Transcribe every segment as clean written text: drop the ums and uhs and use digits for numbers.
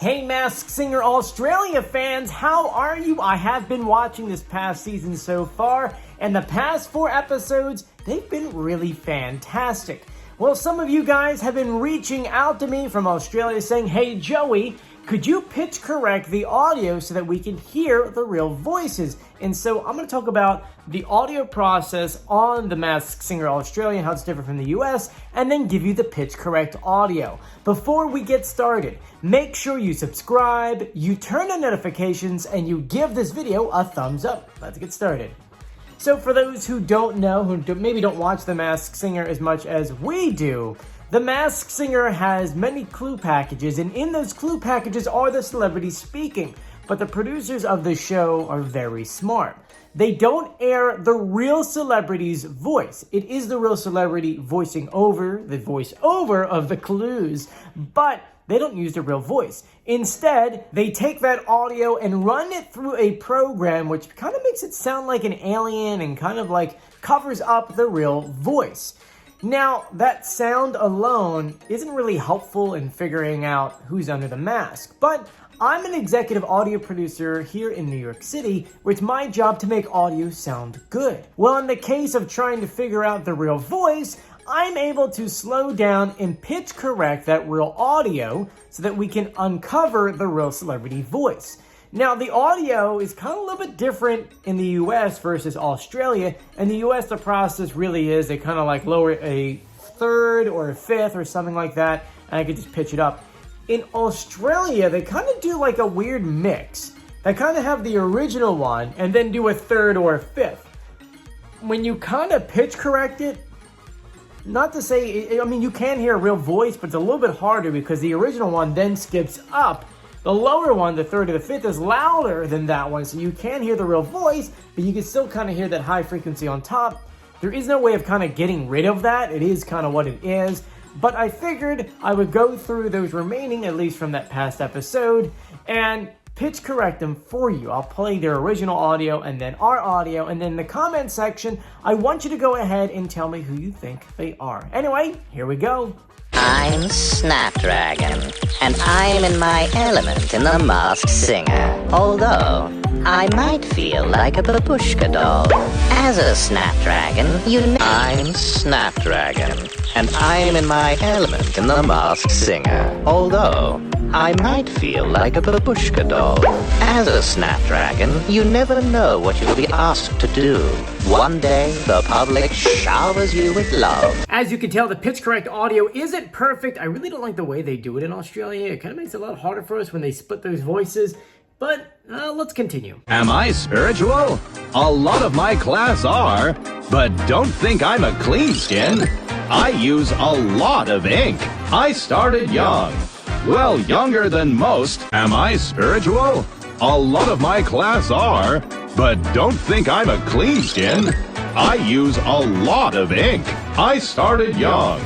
Hey Masked Singer Australia fans, how are you? I have been watching this past season so far, and the past 4 episodes, they've been really fantastic. Well, some of you guys have been reaching out to me from Australia saying, hey Joey, could you pitch correct the audio so that we can hear the real voices? And so I'm going to talk about the audio process on the Masked Singer Australia, how it's different from the US, and then give you the pitch correct audio. Before we get started, make sure you subscribe, you turn on notifications, and you give this video a thumbs up. Let's get started. So for those who don't know, who maybe don't watch The Masked Singer as much as we do, The Masked Singer has many clue packages, and in those clue packages are the celebrities speaking. But the producers of the show are very smart. They don't air the real celebrity's voice. It is the real celebrity voicing over the voiceover of the clues, but they don't use the real voice. Instead, they take that audio and run it through a program which kind of makes it sound like an alien and kind of like covers up the real voice. Now, that sound alone isn't really helpful in figuring out who's under the mask, but I'm an executive audio producer here in New York City, where it's my job to make audio sound good. Well, in the case of trying to figure out the real voice, I'm able to slow down and pitch correct that real audio so that we can uncover the real celebrity voice. Now, the audio is kind of a little bit different in the US versus Australia. In the US, the process really is they kind of like lower a third or a fifth or something like that, and I could just pitch it up. In Australia, they kind of do like a weird mix. They kind of have the original one and then do a third or a fifth. When you kind of pitch correct it, not to say, I mean, you can hear a real voice, but it's a little bit harder because the original one then skips up. The lower one, the third or the fifth, is louder than that one, so you can hear the real voice, but you can still kind of hear that high frequency on top. There is no way of kind of getting rid of that. It is kind of what it is. But I figured I would go through those remaining, at least from that past episode, and pitch correct them for you. I'll play their original audio and then our audio, and then in the comment section, I want you to go ahead and tell me who you think they are. Anyway, here we go. I'm Snapdragon, and I'm in my element in The Masked Singer. Although, I might feel like a babushka doll. As a Snapdragon, I'm Snapdragon, and I'm in my element in The Masked Singer. Although, I might feel like a babushka doll. As a Snapdragon, you never know what you'll be asked to do. One day, the public showers you with love. As you can tell, the pitch correct audio isn't perfect. I really don't like the way they do it in Australia. It kind of makes it a lot harder for us when they split those voices. But let's continue. Am I spiritual? A lot of my class are, but don't think I'm a clean skin. I use a lot of ink. I started young. Well, younger than most. Am I spiritual? A lot of my class are, but don't think I'm a clean skin. I use a lot of ink. I started young.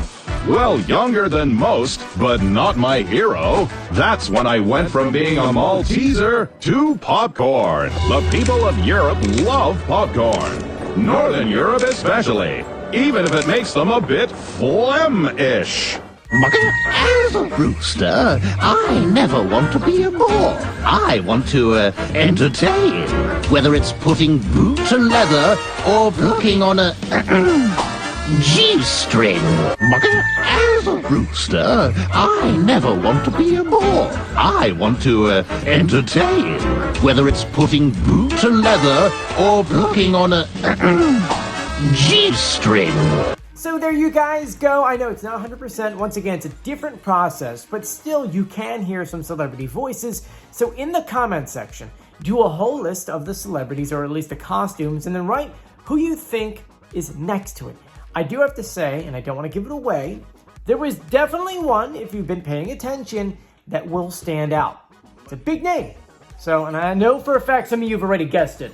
Well, younger than most, but not my hero. That's when I went from being a Malteser to popcorn. The people of Europe love popcorn. Northern Europe especially, even if it makes them a bit phlegm-ish. As a rooster, I never want to be a bore. I want to entertain, whether it's putting boot to leather or plucking on a G-string. As a rooster, I never want to be a bore. I want to entertain, whether it's putting boot to leather or plucking on a G-string. So there you guys go. I know it's not 100%. Once again, it's a different process, but still you can hear some celebrity voices. So in the comment section, do a whole list of the celebrities, or at least the costumes, and then write who you think is next to it. I do have to say, and I don't want to give it away, there was definitely one, if you've been paying attention, that will stand out. It's a big name. So, and I know for a fact some of you have already guessed it,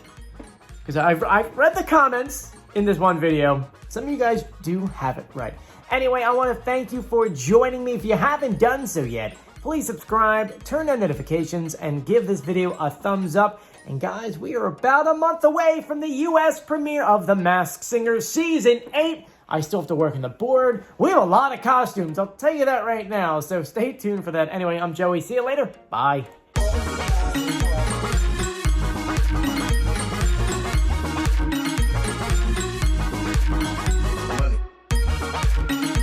because I've read the comments in this one video. Some of you guys do have it right. Anyway, I want to thank you for joining me. If you haven't done so yet, please subscribe, turn on notifications, and give this video a thumbs up. And guys, we are about a month away from the US premiere of The Masked Singer Season 8. I still have to work on the board. We have a lot of costumes, I'll tell you that right now, so stay tuned for that. Anyway, I'm Joey. See you later. Bye. Money.